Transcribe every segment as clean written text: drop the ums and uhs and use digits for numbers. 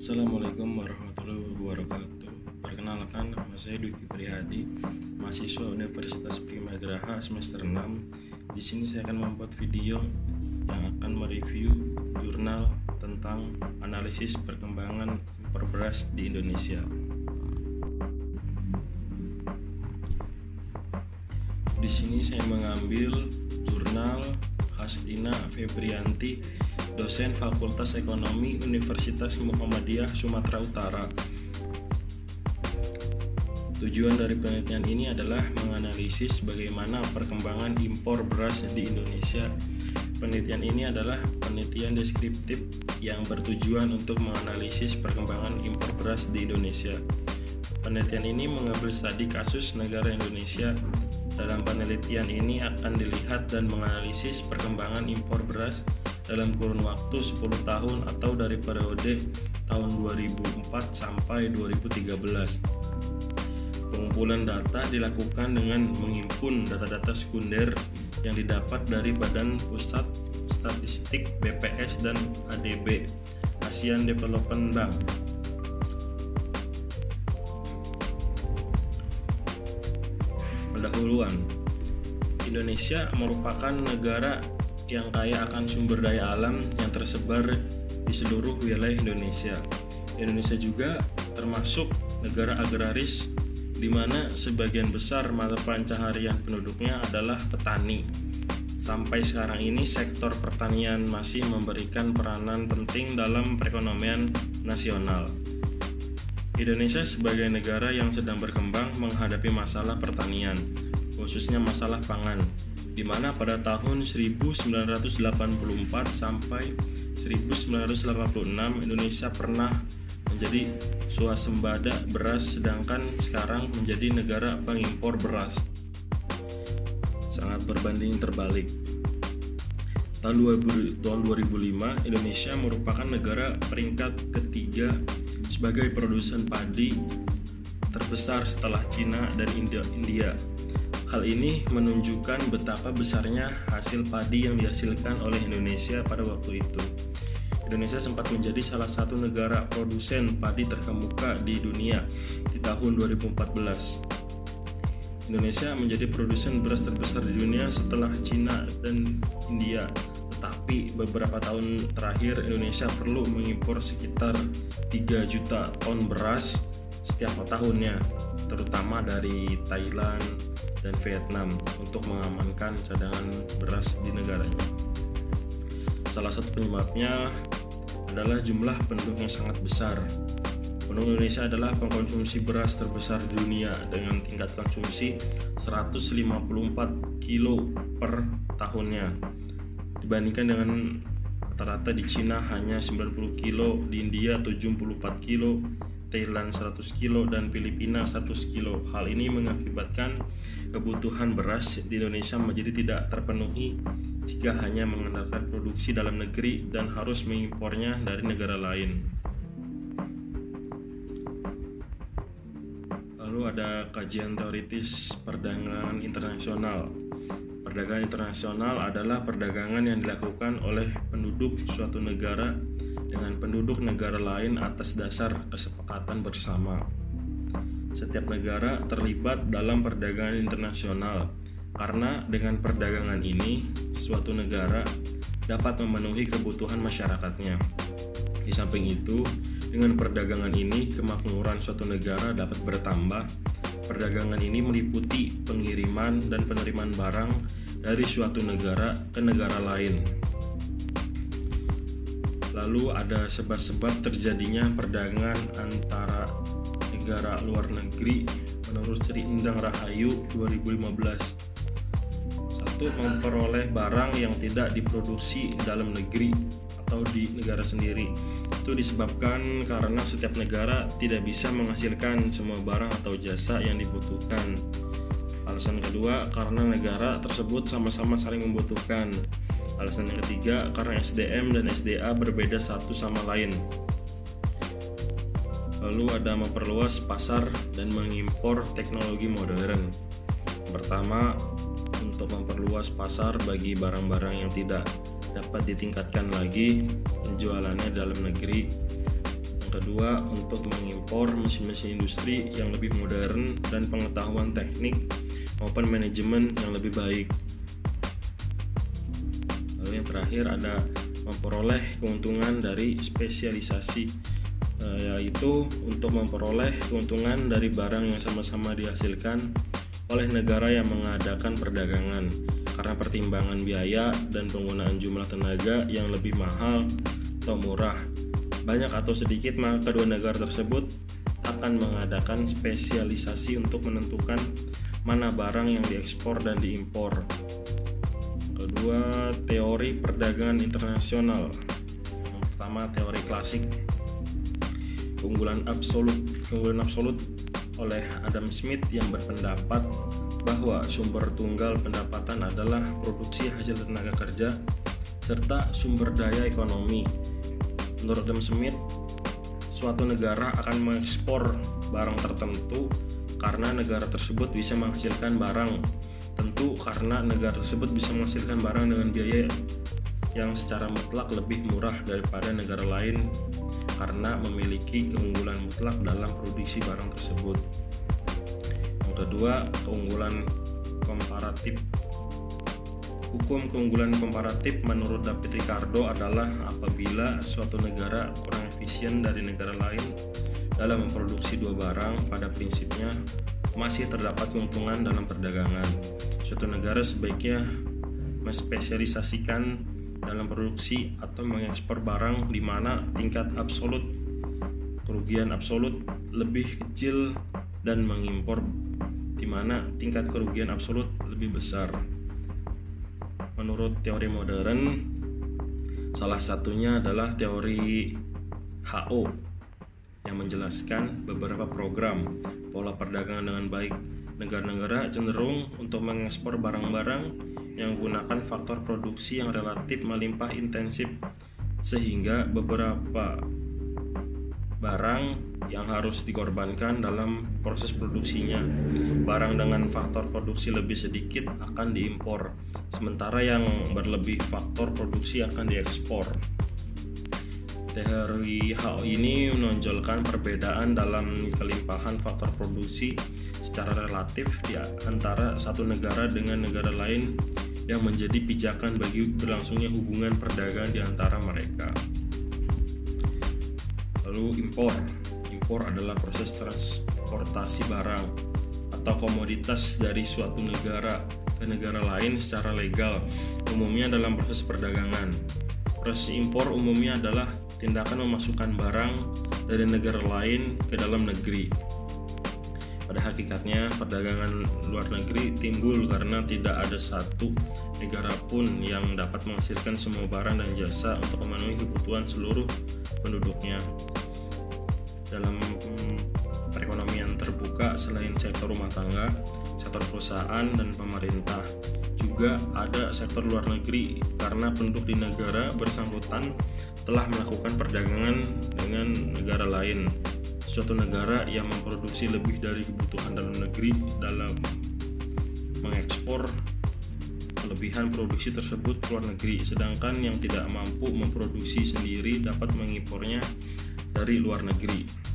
Assalamualaikum warahmatullahi wabarakatuh. Perkenalkan, nama saya Dwiki Prihadi, mahasiswa Universitas Primagraha semester 6. Di sini saya akan membuat video yang akan mereview jurnal tentang analisis perkembangan impor beras di Indonesia. Di sini saya mengambil jurnal Hastina Febrianti, dosen Fakultas Ekonomi Universitas Muhammadiyah Sumatera Utara. Tujuan dari penelitian ini adalah menganalisis bagaimana perkembangan impor beras di Indonesia. Penelitian ini adalah penelitian deskriptif yang bertujuan untuk menganalisis perkembangan impor beras di Indonesia. Penelitian ini mengambil studi kasus negara Indonesia. Dalam penelitian ini akan dilihat dan menganalisis perkembangan impor beras dalam kurun waktu 10 tahun atau dari periode tahun 2004 sampai 2013. Pengumpulan data dilakukan dengan menghimpun data-data sekunder yang didapat dari Badan Pusat Statistik BPS dan ADB, Asian Development Bank. Pendahuluan. Indonesia merupakan negara yang kaya akan sumber daya alam yang tersebar di seluruh wilayah Indonesia. Indonesia juga termasuk negara agraris di mana sebagian besar mata pencaharian penduduknya adalah petani. Sampai sekarang ini sektor pertanian masih memberikan peranan penting dalam perekonomian nasional. Indonesia sebagai negara yang sedang berkembang menghadapi masalah pertanian, khususnya masalah pangan, di mana pada tahun 1984 sampai 1986 Indonesia pernah menjadi swasembada beras, sedangkan sekarang menjadi negara pengimpor beras. Sangat berbanding terbalik. Tahun 2005 Indonesia merupakan negara peringkat ketiga sebagai produsen padi terbesar setelah Cina dan India. Hal ini menunjukkan betapa besarnya hasil padi yang dihasilkan oleh Indonesia pada waktu itu. Indonesia sempat menjadi salah satu negara produsen padi terkemuka di dunia di tahun 2014. Indonesia menjadi produsen beras terbesar di dunia setelah Cina dan India. Tetapi beberapa tahun terakhir Indonesia perlu mengimpor sekitar 3 juta ton beras setiap tahunnya, terutama dari Thailand dan Vietnam untuk mengamankan cadangan beras di negaranya. Salah satu penyebabnya adalah jumlah penduduk yang sangat besar. Penduduk Indonesia adalah pengkonsumsi beras terbesar di dunia dengan tingkat konsumsi 154 kilo per tahunnya. Dibandingkan dengan rata-rata di Cina hanya 90 kilo, di India 74 kilo, Thailand 100 kilo, dan Filipina 100 kilo. Hal ini mengakibatkan kebutuhan beras di Indonesia menjadi tidak terpenuhi jika hanya mengandalkan produksi dalam negeri dan harus mengimpornya dari negara lain. Lalu ada kajian teoritis perdagangan internasional. Perdagangan internasional adalah perdagangan yang dilakukan oleh penduduk suatu negara dengan penduduk negara lain atas dasar kesepakatan bersama. Setiap negara terlibat dalam perdagangan internasional karena dengan perdagangan ini suatu negara dapat memenuhi kebutuhan masyarakatnya. Di samping itu, dengan perdagangan ini kemakmuran suatu negara dapat bertambah. Perdagangan ini meliputi pengiriman dan penerimaan barang dari suatu negara ke negara lain. Lalu ada sebab-sebab terjadinya perdagangan antara negara luar negeri menurut Sri Endang Rahayu 2015. 1. Memperoleh barang yang tidak diproduksi dalam negeri atau di negara sendiri. Itu disebabkan karena setiap negara tidak bisa menghasilkan semua barang atau jasa yang dibutuhkan. Alasan kedua, karena negara tersebut sama-sama saling membutuhkan. Alasan yang ketiga, karena SDM dan SDA berbeda satu sama lain. Lalu ada memperluas pasar dan mengimpor teknologi modern. Pertama, untuk memperluas pasar bagi barang-barang yang tidak dapat ditingkatkan lagi penjualannya dalam negeri. Yang Yang kedua, untuk mengimpor mesin-mesin industri yang lebih modern dan pengetahuan teknik maupun manajemen yang lebih baik. Lalu yang terakhir ada memperoleh keuntungan dari spesialisasi, yaitu untuk memperoleh keuntungan dari barang yang sama-sama dihasilkan oleh negara yang mengadakan perdagangan karena pertimbangan biaya dan penggunaan jumlah tenaga yang lebih mahal atau murah. Banyak atau sedikit, maka kedua negara tersebut akan mengadakan spesialisasi untuk menentukan mana barang yang diekspor dan diimpor. Kedua, teori perdagangan internasional. Yang pertama, teori klasik. Keunggulan absolut oleh Adam Smith yang berpendapat bahwa sumber tunggal pendapatan adalah produksi hasil tenaga kerja serta sumber daya ekonomi. Menurut Adam Smith, suatu negara akan mengekspor barang tertentu karena negara tersebut bisa menghasilkan barang tentu karena negara tersebut bisa menghasilkan barang dengan biaya yang secara mutlak lebih murah daripada negara lain karena memiliki keunggulan mutlak dalam produksi barang tersebut. Yang kedua, keunggulan komparatif. Hukum keunggulan komparatif menurut David Ricardo adalah apabila suatu negara kurang efisien dari negara lain dalam memproduksi dua barang, pada prinsipnya masih terdapat keuntungan dalam perdagangan. Suatu negara sebaiknya menspesialisasikan dalam produksi atau mengekspor barang di mana tingkat kerugian absolut lebih kecil dan mengimpor di mana tingkat kerugian absolut lebih besar. Menurut teori modern, salah satunya adalah teori HO yang menjelaskan beberapa program pola perdagangan dengan baik. Negara-negara cenderung untuk mengekspor barang-barang yang menggunakan faktor produksi yang relatif melimpah intensif, sehingga beberapa barang yang harus dikorbankan dalam proses produksinya. Barang dengan faktor produksi lebih sedikit akan diimpor, sementara yang berlebih faktor produksi akan diekspor. Teori HO ini menonjolkan perbedaan dalam kelimpahan faktor produksi secara relatif di antara satu negara dengan negara lain yang menjadi pijakan bagi berlangsungnya hubungan perdagangan di antara mereka. Lalu impor adalah proses transportasi barang atau komoditas dari suatu negara ke negara lain secara legal, umumnya dalam proses perdagangan. Proses impor umumnya adalah tindakan memasukkan barang dari negara lain ke dalam negeri. Pada hakikatnya, perdagangan luar negeri timbul karena tidak ada satu negara pun yang dapat menghasilkan semua barang dan jasa untuk memenuhi kebutuhan seluruh penduduknya. Dalam perekonomian terbuka, selain sektor rumah tangga, sektor perusahaan, dan pemerintah, juga ada sektor luar negeri karena penduduk di negara bersangkutan telah melakukan perdagangan dengan negara lain. Suatu negara yang memproduksi lebih dari kebutuhan dalam negeri dalam mengekspor kelebihan produksi tersebut ke luar negeri, sedangkan yang tidak mampu memproduksi sendiri dapat mengimpornya dari luar negeri.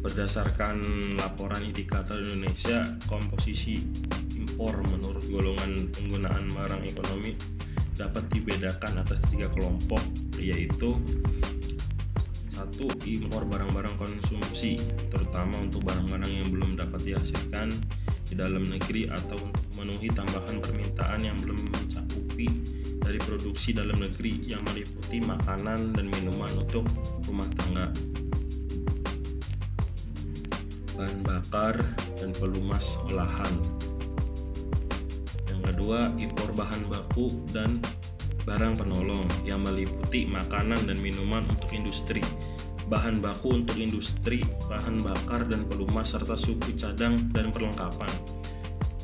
Berdasarkan laporan indikator Indonesia, komposisi impor menurut golongan penggunaan barang ekonomi dapat dibedakan atas 3 kelompok, yaitu 1. Impor barang-barang konsumsi, terutama untuk barang-barang yang belum dapat dihasilkan di dalam negeri atau untuk memenuhi tambahan permintaan yang belum mencakupi dari produksi dalam negeri, yang meliputi makanan dan minuman untuk rumah tangga, bahan bakar, dan pelumas olahan. Yang kedua, impor bahan baku dan barang penolong yang meliputi makanan dan minuman untuk industri, bahan baku untuk industri, bahan bakar dan pelumas, serta suku cadang dan perlengkapan.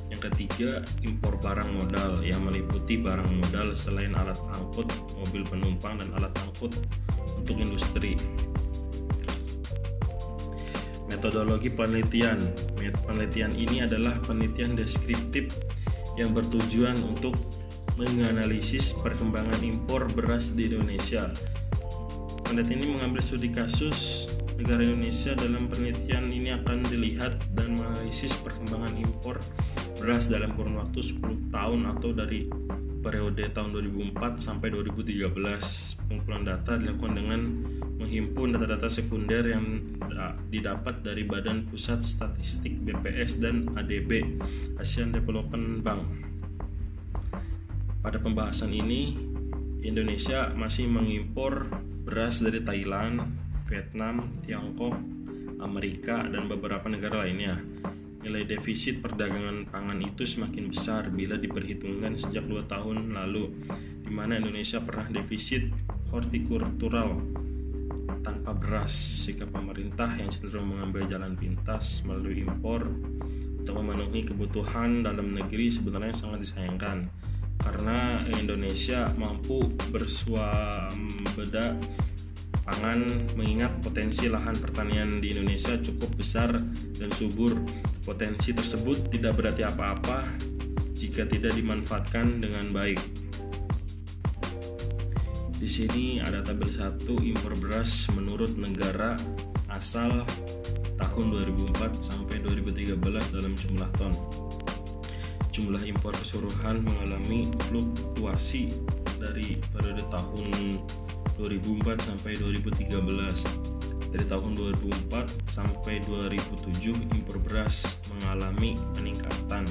Yang ketiga, impor barang modal yang meliputi barang modal selain alat angkut, mobil penumpang, dan alat angkut untuk industri. Metodologi penelitian. Penelitian ini adalah penelitian deskriptif yang bertujuan untuk menganalisis perkembangan impor beras di Indonesia. Penelitian ini mengambil studi kasus negara Indonesia. Dalam penelitian ini akan dilihat dan menganalisis perkembangan impor beras dalam kurun waktu 10 tahun atau dari periode tahun 2004 sampai 2013. Pengumpulan data dilakukan dengan menghimpun data-data sekunder yang didapat dari Badan Pusat Statistik BPS dan ADB Asian Development Bank. Pada pembahasan ini, Indonesia masih mengimpor beras dari Thailand, Vietnam, Tiongkok, Amerika, dan beberapa negara lainnya. Nilai defisit perdagangan pangan itu semakin besar bila diperhitungkan sejak 2 tahun lalu, di mana Indonesia pernah defisit hortikultural tanpa beras. Sikap pemerintah yang cenderung mengambil jalan pintas melalui impor untuk memenuhi kebutuhan dalam negeri sebenarnya sangat disayangkan, karena Indonesia mampu bersuambeda pangan mengingat potensi lahan pertanian di Indonesia cukup besar dan subur. Potensi tersebut tidak berarti apa-apa jika tidak dimanfaatkan dengan baik. Di sini ada tabel 1 impor beras menurut negara asal tahun 2004 sampai 2013 dalam jumlah ton. Jumlah impor keseluruhan mengalami fluktuasi dari periode tahun 2004 sampai 2013. Dari tahun 2004 sampai 2007 impor beras mengalami peningkatan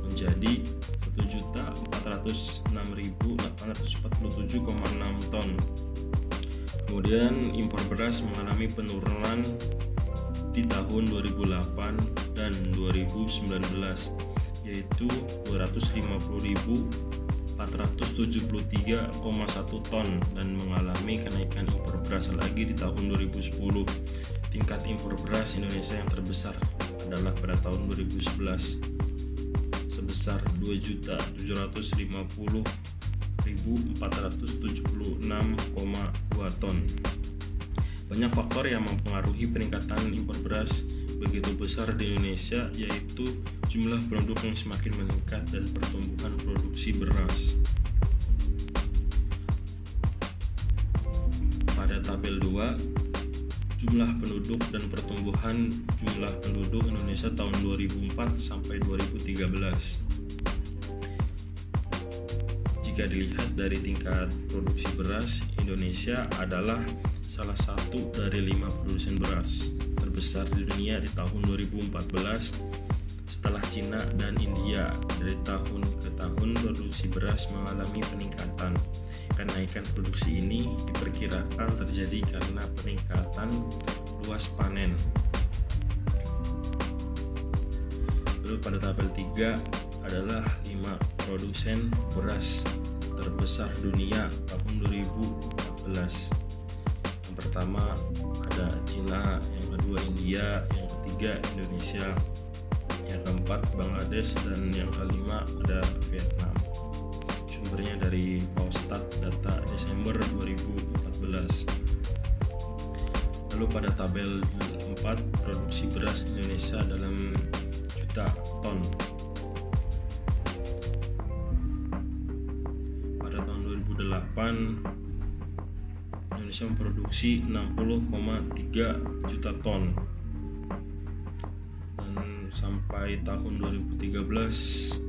menjadi 1.406.847,6 ton. Kemudian impor beras mengalami penurunan di tahun 2008 dan 2019, yaitu 250.473,1 ton, dan mengalami kenaikan impor beras lagi di tahun 2010. Tingkat impor beras Indonesia yang terbesar adalah pada tahun 2011 sebesar 2.750.476,2 ton. Banyak faktor yang mempengaruhi peningkatan impor beras begitu besar di Indonesia, yaitu jumlah penduduk yang semakin meningkat dan pertumbuhan produksi beras. Pada tabel 2, jumlah penduduk dan pertumbuhan jumlah penduduk Indonesia tahun 2004 sampai 2013. Jika dilihat dari tingkat produksi beras, Indonesia adalah salah satu dari 5 produsen beras terbesar di dunia di tahun 2014 setelah Cina dan India. Dari tahun ke tahun produksi beras mengalami peningkatan. Kenaikan produksi ini diperkirakan terjadi karena peningkatan luas panen. Lalu pada tabel 3 adalah 5 produsen beras terbesar dunia tahun 2014. Yang pertama ada Cina, yang kedua India, yang ketiga Indonesia, yang keempat Bangladesh, dan yang kelima ada Vietnam. Sumbernya dari Paustat, data Desember 2014. Lalu pada tabel 4, produksi beras Indonesia dalam juta ton. Pada tahun 2008 Indonesia memproduksi 60,3 juta ton, dan sampai tahun 2013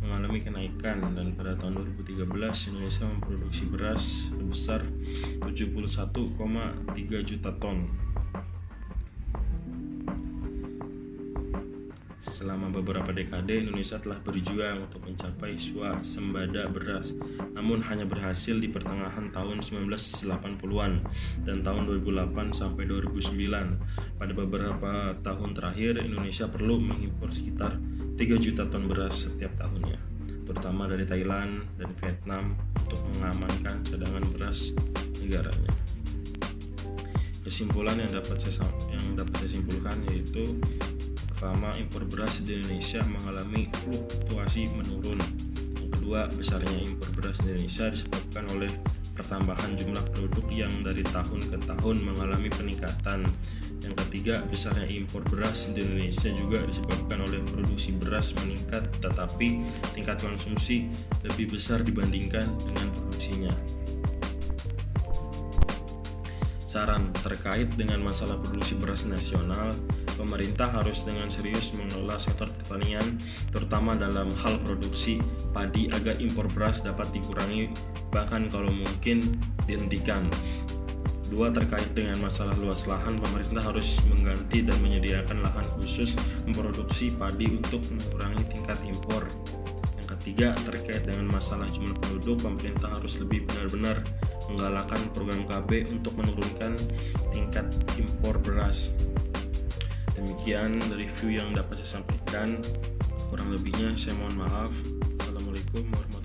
mengalami kenaikan, dan pada tahun 2013 Indonesia memproduksi beras sebesar 71,3 juta ton. Selama beberapa dekade Indonesia telah berjuang untuk mencapai swasembada beras, namun hanya berhasil di pertengahan tahun 1980-an dan tahun 2008 sampai 2009. Pada beberapa tahun terakhir Indonesia perlu mengimpor sekitar 3 juta ton beras setiap tahunnya, terutama dari Thailand dan Vietnam, untuk mengamankan cadangan beras negaranya. Kesimpulan yang dapat saya simpulkan yaitu: pertama, impor beras di Indonesia mengalami fluktuasi menurun. Yang kedua, besarnya impor beras di Indonesia disebabkan oleh pertambahan jumlah produk yang dari tahun ke tahun mengalami peningkatan. Yang ketiga, besarnya impor beras di Indonesia juga disebabkan oleh produksi beras meningkat, tetapi tingkat konsumsi lebih besar dibandingkan dengan produksinya. Saran terkait dengan masalah produksi beras nasional, pemerintah harus dengan serius mengelola sektor pertanian, terutama dalam hal produksi padi agar impor beras dapat dikurangi, bahkan kalau mungkin dihentikan. 2. Terkait dengan masalah luas lahan, pemerintah harus mengganti dan menyediakan lahan khusus memproduksi padi untuk mengurangi tingkat impor. Yang ketiga, terkait dengan masalah jumlah penduduk, pemerintah harus lebih benar-benar menggalakkan program KB untuk menurunkan tingkat impor beras. Demikian review yang dapat saya sampaikan. Kurang lebihnya saya mohon maaf. Assalamualaikum warahmatullahi wabarakatuh.